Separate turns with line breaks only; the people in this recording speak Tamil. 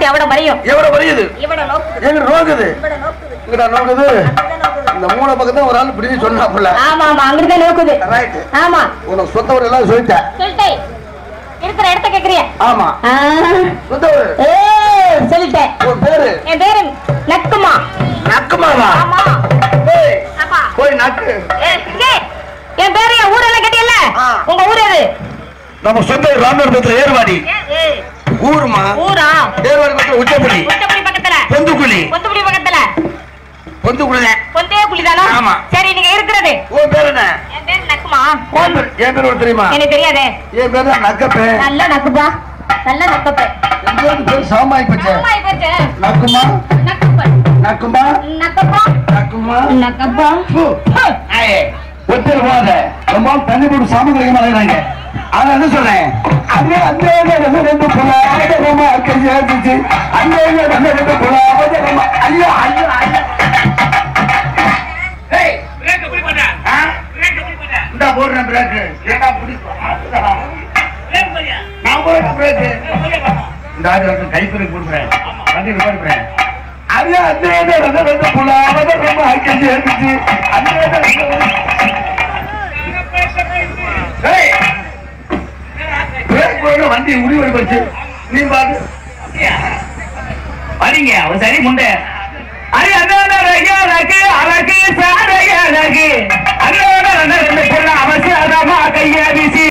பாட்டு எவ்வளவு வரையும்
எவ்வளவு வரையுது
இவ்வளவு நோக்குது
எங்க நோக்குது
இவ்வளவு நோக்குது
இங்கடா நோக்குது இந்த மூணு பக்கத்துல ஒரு ஆள் பிடிச்சி சொன்னாப்புல
ஆமா ஆமா அங்கிட்டு நோக்குது
ரைட்
ஆமா
உனக்கு சொந்த ஊர் எல்லாம் சொல்லிட்டேன்
சொல்லிட்டேன் இருக்கிற இடத்த கேக்குறிய
ஆமா சொந்த ஊர்
சொல்லிட்டேன்
உன் பேரு
என் பேரு நக்குமா
நக்குமாவா
ஆமா
ஏய்
ஆமா
போய் நக்கு
என் பேரு என் ஊரெல்லாம் கேட்டியல்ல உங்க ஊர் எது
நம்ம சொந்த ஊர் ராமநாதபுரத்துல ஏர்வாடி ஊருமா
ஊரா
ஏர்வாடி பக்கத்துல உச்சப்புலி
உச்சப்புலி பக்கத்துல
பொந்துக்குழி
பொந்துக்குழி பக்கத்துல
பொந்துக்குழி
பொந்தே குழிதானா
ஆமா
சரி நீங்க இருக்கிறது
உன் பேர் என்ன
என் பேரு நக்குமா
என் பேர் ஒரு தெரியுமா
எனக்கு தெரியாதே
என் பேர் தான் நக்கப்பே
நல்ல நக்குப்பா நல்ல நக்கப்பே
என் பேர் சாமாய் பச்சை
அம்மாய் பேச்சு
நக்குமா
நக்குப்பா
நக்குமா
நக்கப்பா
நக்குமா
நக்கப்பா
ஒருத்தர் போத ரொம்ப தண்ணி போட்டு சாமி அலைகிறாங்க ஆனா என்ன சொல்றேன் அதே அந்த ரெண்டு புல கஞ்சி ஆரம்பிச்சு அந்த ரெண்டு புல ஐயோ ஐயோ ஐயோ இந்த போடுறேன் பிரேக்கு ஏன்னா பிடிக்கும் நான் போடுறேன் பிரேக்கு இந்த ஆறு கைப்பறி கொடுக்குறேன் வண்டி போடுறேன் அதே அந்த ரெண்டு புல ரொம்ப கஞ்சி ஆரம்பிச்சு அந்த வண்டி உரிவடி போச்சு நீ பாத்து வரீங்க அவன் சரி முண்டை அழகு அழகு சாரைய அழகு அதோட அவசியமா கையா வீசி